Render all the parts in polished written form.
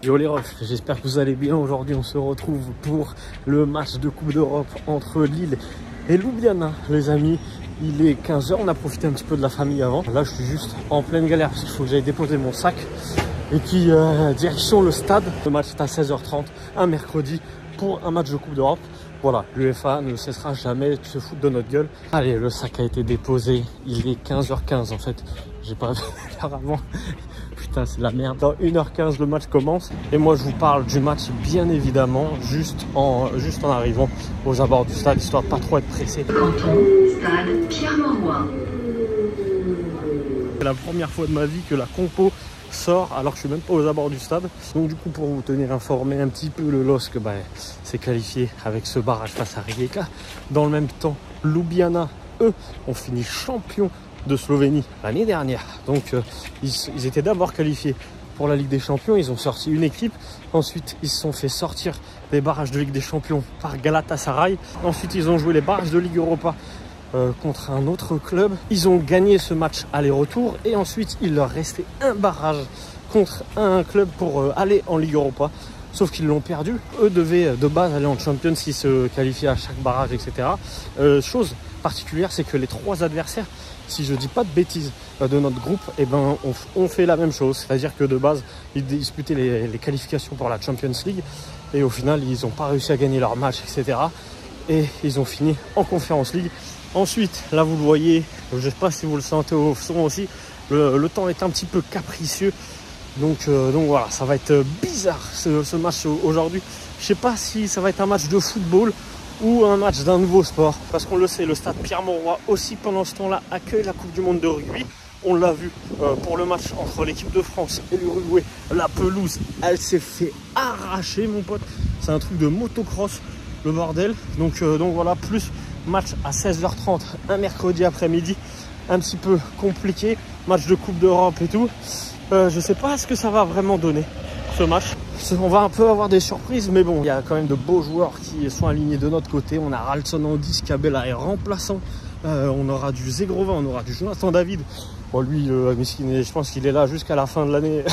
Yo les refs, j'espère que vous allez bien. Aujourd'hui on se retrouve pour le match de Coupe d'Europe entre Lille et Ljubljana les amis. Il est 15 h, on a profité un petit peu de la famille avant. Là je suis juste en pleine galère parce qu'il faut que j'aille déposer mon sac. Et puis direction le stade. Le match est à 16 h 30, un mercredi pour un match de Coupe d'Europe. Voilà, l'UEFA ne cessera jamais de se foutre de notre gueule. Allez, le sac a été déposé, il est 15 h 15 en fait. J'ai pas vu l'heure avant. Putain, c'est la merde. Dans 1 h 15, le match commence. Et moi, je vous parle du match, bien évidemment, juste en arrivant aux abords du stade, histoire de pas trop être pressé. Stade Pierre-Mauroy. C'est la première fois de ma vie que la compo sort alors que je suis même pas aux abords du stade. Donc du coup, pour vous tenir informé un petit peu, le LOSC s'est qualifié avec ce barrage face à Rijeka. Dans le même temps, Ljubljana, eux, ont fini champions de Slovénie l'année dernière. Donc ils étaient d'abord qualifiés pour la Ligue des Champions. Ils ont sorti une équipe. Ensuite, ils se sont fait sortir des barrages de Ligue des Champions par Galatasaray. Ensuite, ils ont joué les barrages de Ligue Europa contre un autre club. Ils ont gagné ce match aller-retour et ensuite il leur restait un barrage contre un club pour aller en Ligue Europa, sauf qu'ils l'ont perdu. Eux devaient de base aller en Champions s'ils se qualifiaient à chaque barrage, etc. Chose particulière, c'est que les trois adversaires, si je dis pas de bêtises, de notre groupe, on fait la même chose, c'est-à-dire que de base ils disputaient les qualifications pour la Champions League et au final ils n'ont pas réussi à gagner leur match, etc. Et ils ont fini en Conference League. Ensuite, là vous le voyez, je ne sais pas si vous le sentez au son aussi, le temps est un petit peu capricieux. Donc voilà, ça va être bizarre ce match aujourd'hui. Je ne sais pas si ça va être un match de football ou un match d'un nouveau sport. Parce qu'on le sait, le stade Pierre-Mauroy aussi pendant ce temps-là accueille la Coupe du Monde de rugby. On l'a vu pour le match entre l'équipe de France et l'Uruguay. La pelouse, elle s'est fait arracher mon pote. C'est un truc de motocross, le bordel. Donc voilà, plus match à 16 h 30, un mercredi après-midi, un petit peu compliqué, match de Coupe d'Europe et tout. Je sais pas ce que ça va vraiment donner ce match. On va un peu avoir des surprises, mais bon, il y a quand même de beaux joueurs qui sont alignés de notre côté. On a Ralston en 10, Cabella est remplaçant. On aura du Zegrova, on aura du Jonathan David. Bon, lui, je pense qu'il est là jusqu'à la fin de l'année.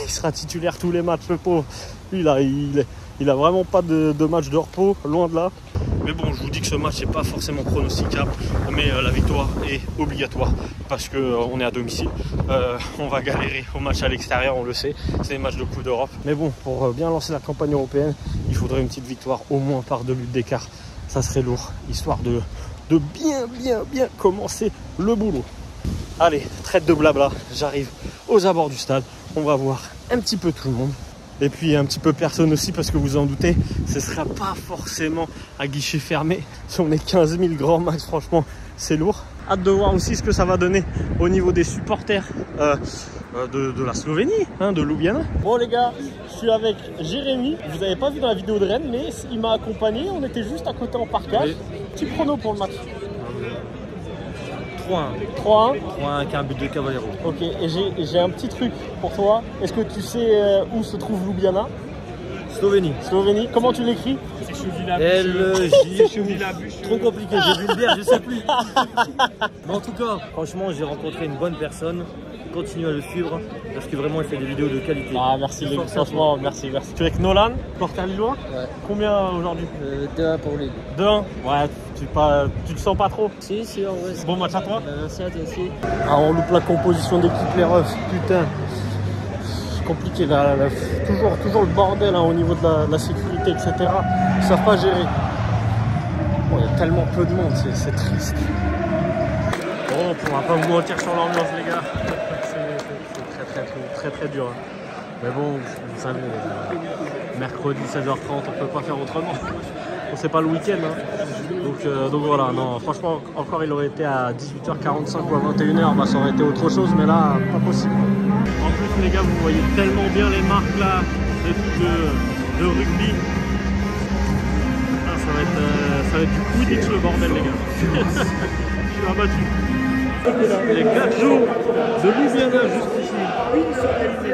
Il sera titulaire tous les matchs, le pauvre. Lui, là, il a vraiment pas de match de repos, loin de là. Mais bon, je vous dis que ce match n'est pas forcément pronosticable, mais la victoire est obligatoire parce qu'on est à domicile. On va galérer au match à l'extérieur, on le sait, c'est des matchs de Coupe d'Europe. Mais bon, pour bien lancer la campagne européenne, il faudrait une petite victoire au moins par 2 buts d'écart. Ça serait lourd, histoire de bien commencer le boulot. Allez, traite de blabla, j'arrive aux abords du stade, on va voir un petit peu tout le monde. Et puis un petit peu personne aussi parce que vous en doutez, ce ne sera pas forcément à guichet fermé. Si on est 15 000 grand max, franchement, c'est lourd. Hâte de voir aussi ce que ça va donner au niveau des supporters de la Slovénie, de Ljubljana. Bon les gars, je suis avec Jérémy. Vous n'avez pas vu dans la vidéo de Rennes, mais il m'a accompagné. On était juste à côté en parkage. Oui. Petit prono pour le match. 3-1. 3-1 3-1 avec un but de Cavallero. Ok, et j'ai un petit truc pour toi. Est-ce que tu sais où se trouve Ljubljana? Slovénie. Slovénie, comment tu l'écris? L-J. Trop compliqué, j'ai vu le bière, je sais plus. Mais en tout cas, franchement, j'ai rencontré une bonne personne. Continuez à le suivre parce que vraiment il fait des vidéos de qualité. Ah merci les gars, franchement merci. Tu es avec Nolan, porteur lillois? Ouais. Combien aujourd'hui? 2-1 pour lui. 2-1? Ouais, tu te sens pas trop? Si, en vrai. Bon match à toi? Merci à toi aussi. Ah, on loupe la composition d'équipe les refs, putain. C'est compliqué là, toujours le bordel au niveau de la sécurité, etc. Ils savent pas gérer. Bon, il y a tellement peu de monde, c'est triste. Bon, on pourra pas vous mentir sur l'ambiance les gars. C'est très dur. Mais bon, vous savez, mercredi 16 h 30, on peut pas faire autrement. On sait pas le week-end. Donc voilà, non, franchement, encore il aurait été à 18 h 45 ou à 21 h, ça aurait été autre chose, mais là, pas possible. En plus, les gars, vous voyez tellement bien les marques là, des trucs de rugby. Ah, ça va être du Quidditch le bordel, les gars. Je suis abattu. Les 4 jours de Ljubljana jusqu'ici, une seule qualité.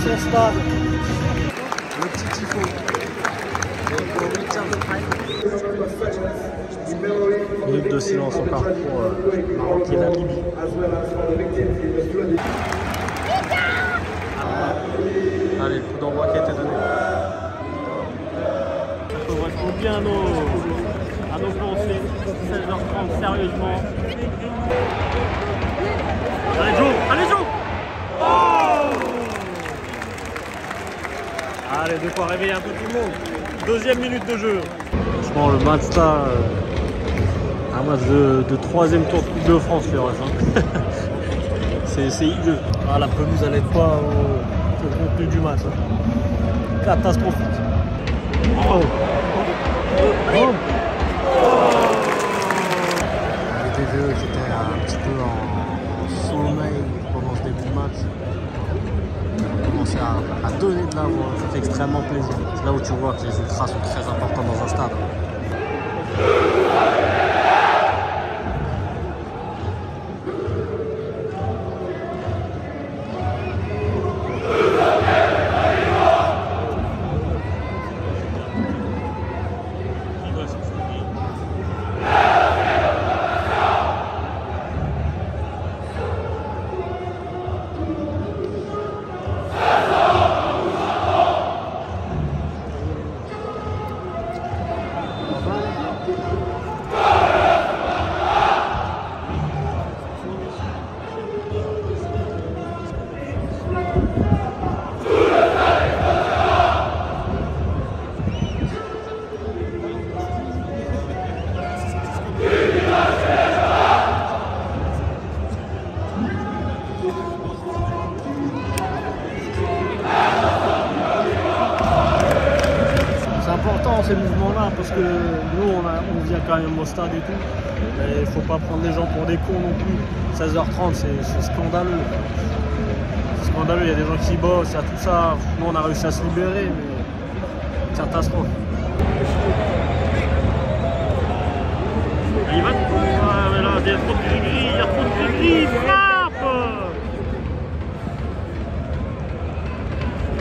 son stade. Le petit tifo. Minute de silence encore pour Maroc et la Libye. Allez, le coup d'envoi qui a été donné. Ça correspond bien à nos pensées. 16h30, sérieusement. Allez Joe, allez Joe. Oh, allez, de quoi réveiller un peu tout le monde. Deuxième minute de jeu. Franchement, le match là, un match de troisième tour de Coupe de France, les refs. Hein. C'est hideux. Ah, la pelouse, elle n'aide pas au contenu du match. Hein. Catastrophique. Oh. Oh. Les TVE qui étaient un petit peu en sommeil pendant ce début de match. Ils ont commencé à donner de la voix. Ça fait extrêmement plaisir. C'est là où tu vois que les ultras sont très importants dans un stade. Ces mouvements-là, parce que nous on vient quand même au stade et tout, mais il faut pas prendre les gens pour des cons non plus. 16h30, c'est scandaleux. C'est scandaleux, il y a des gens qui bossent, il y a tout ça. Nous on a réussi à se libérer, mais c'est catastrophe. Il va mais là, il y a trop de gris-gris, il y a trop de gris-gris, frappe.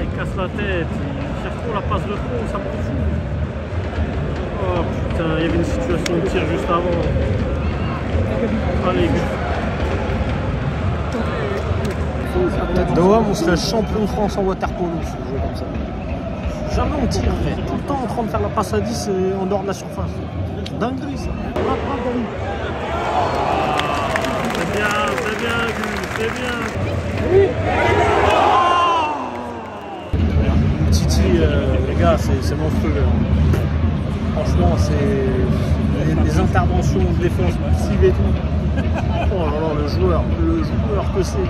Il casse la tête, il cherche trop la passe de fond, ça me fout. Oh putain, il y avait une situation de tir juste avant. Allez. De WAM, on serait champion de France en waterpolo si on jouait comme ça. Jamais on tire, tout le temps en train de faire la passe à 10 en dehors de la surface. Dinguerie ça. C'est bien, c'est bien. Titi, les gars, c'est monstrueux. Franchement, c'est les interventions de défense massive et tout. Oh là là, le joueur que c'est.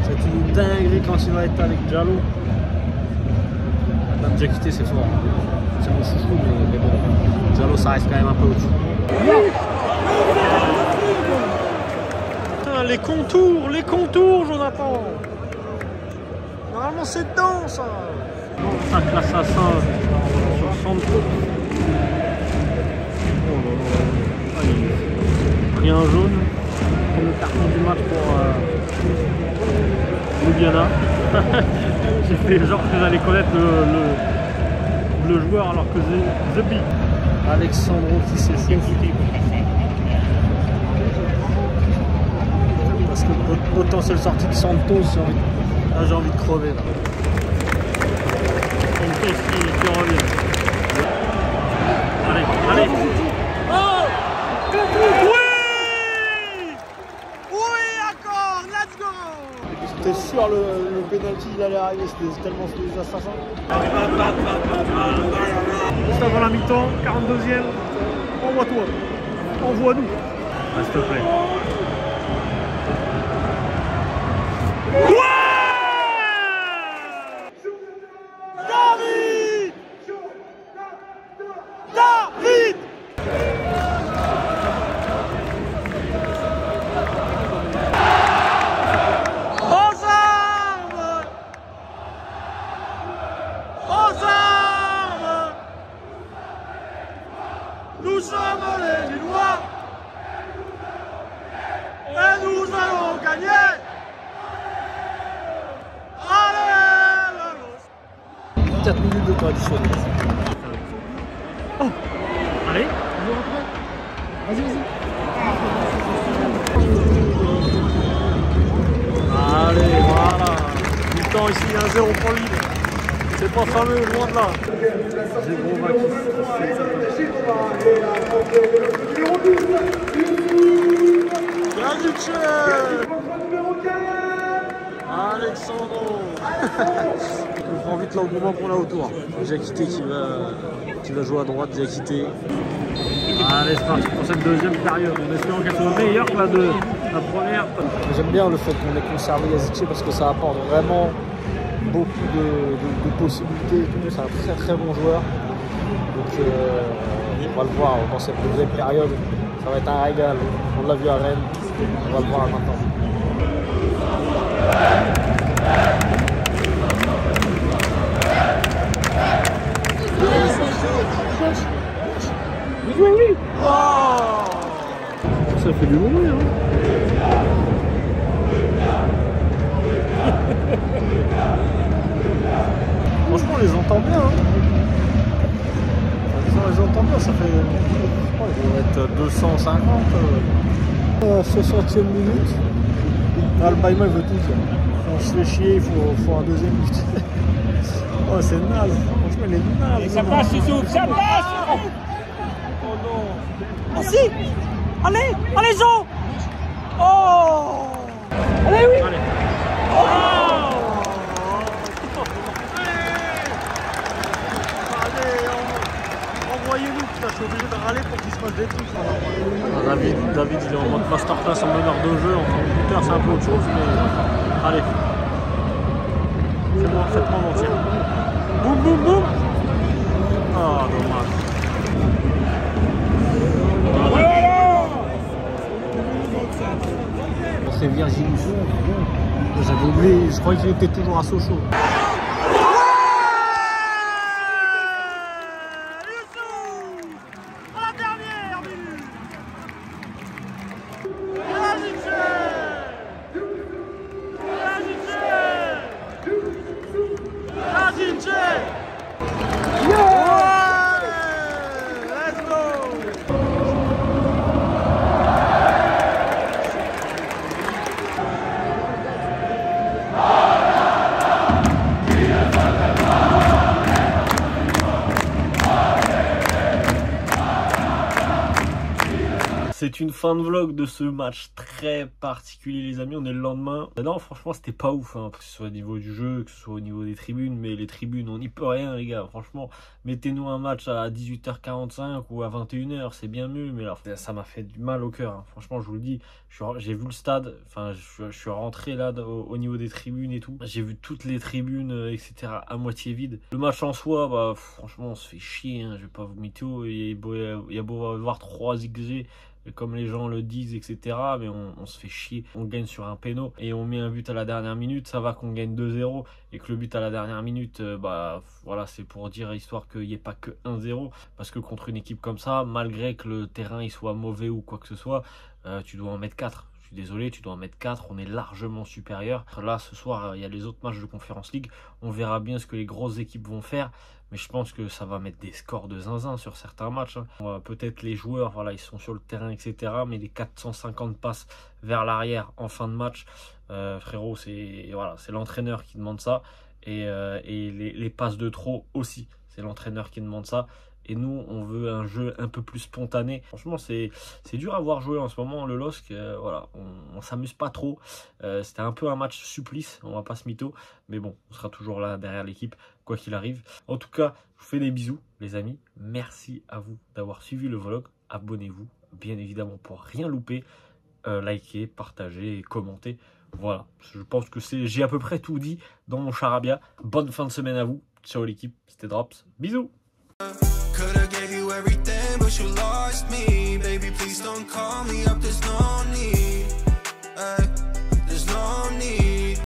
C'est une dinguerie quand il va être avec Diallo. Même Diakité, c'est fort. C'est mon chouchou, mais bon. Diallo, ça reste quand même un peu au-dessus. Putain, les contours, Jonathan. Normalement, c'est dedans, ça. Ça classe à ça sur Santos. Pris un jaune, premier carton du match pour Ljubljana. J'ai fait genre que j'allais connaître le joueur alors que c'est The Big. Alexandro qui s'est fait. Parce que le potentiel sortie de Santos, là j'ai envie de crever là. Santos qui revient. Allez. Oh! Oui! Oui, encore! Let's go! J'étais sûr le penalty il allait arriver, c'était tellement des assassins. Juste avant la mi-temps, 42e. Envoie-toi. Envoie-nous. Ah, s'il te plaît. Ouais! David! Aux armes! Aux armes! Nous sommes les Lillois et nous allons gagner! Allez! 4 minutes de temps additionnel. Oh. Allez. Vas-y, vas-y. Allez, voilà. Du temps ici, 1-0 pour lui. C'est pas fameux, loin de là. Zebrovaquis. Gazic. Alexandro. On prend vite l'engouement qu'on a autour. Diakité qui va jouer à droite, Diakité. Allez, c'est parti pour cette deuxième période. On espère qu'elle soit meilleure que la première. J'aime bien le fait qu'on ait conservé Gazic parce que ça apporte vraiment beaucoup de possibilités et tout. C'est un très très bon joueur. Donc on va le voir dans cette deuxième période. Ça va être un régal. On l'a vu à Rennes. On va le voir maintenant. Oui. Oh, ça fait du bon bruit, hein. Franchement, on les entend bien, hein. On les entend bien, ça fait... Oh, il doit être 250. 60e minute. Là, le Baïma, il veut tout dire. On se fait chier, il faut un deuxième but. Oh, c'est naze. Franchement, il est naze. Ça passe, Youssouf, ça passe. Oh non. Oh si. Allez, allez Jean. Oh. Allez, oui. Allez. Oh. Allez, envoyez-nous, putain, je suis obligé de râler pour qu'il se passe des trucs. David, il est en mode masterclass en meneur de jeu, en computer, c'est un peu autre chose, mais allez. C'est bon, faites-moi mentir. Boum, boum, boum. Ah, dommage. C'est Virginius. J'avais oublié, je croyais qu'il était toujours à Sochaux. C'est une fin de vlog de ce match très particulier, les amis. On est le lendemain. Non, franchement, c'était pas ouf, hein, que ce soit au niveau du jeu, que ce soit au niveau des tribunes. Mais les tribunes, on n'y peut rien, les gars. Franchement, mettez-nous un match à 18h45 ou à 21h, c'est bien mieux. Mais là, ça m'a fait du mal au cœur, hein. Franchement, je vous le dis. J'ai vu le stade. Enfin, je suis rentré là au niveau des tribunes et tout. J'ai vu toutes les tribunes, etc. à moitié vides. Le match en soi, bah, franchement, on se fait chier, hein. Je vais pas vous mytho. Il y a beau avoir 3 XG. Comme les gens le disent, etc. Mais on se fait chier. On gagne sur un péno et on met un but à la dernière minute. Ça va qu'on gagne 2-0 et que le but à la dernière minute, bah voilà, c'est pour dire histoire qu'il n'y ait pas que 1-0. Parce que contre une équipe comme ça, malgré que le terrain il soit mauvais ou quoi que ce soit, tu dois en mettre 4. Je suis désolé, tu dois en mettre 4, on est largement supérieur. Là, ce soir, il y a les autres matchs de Conference League. On verra bien ce que les grosses équipes vont faire. Mais je pense que ça va mettre des scores de zinzin sur certains matchs, hein. Peut-être les joueurs, voilà, ils sont sur le terrain, etc. Mais les 450 passes vers l'arrière en fin de match, frérot, c'est voilà, l'entraîneur qui demande ça. Et les passes de trop aussi, c'est l'entraîneur qui demande ça. Et nous, on veut un jeu un peu plus spontané. Franchement, c'est dur à voir jouer en ce moment, le LOSC. Voilà, on s'amuse pas trop. C'était un peu un match supplice, on va pas se mytho. Mais bon, on sera toujours là derrière l'équipe, quoi qu'il arrive. En tout cas, je vous fais des bisous, les amis. Merci à vous d'avoir suivi le vlog. Abonnez-vous, bien évidemment, pour rien louper. Likez, partagez, commentez. Voilà, je pense que j'ai à peu près tout dit dans mon charabia. Bonne fin de semaine à vous. Ciao l'équipe, c'était Drops. Bisous. Could've gave you everything, but you lost me. Baby, please don't call me up, there's no need.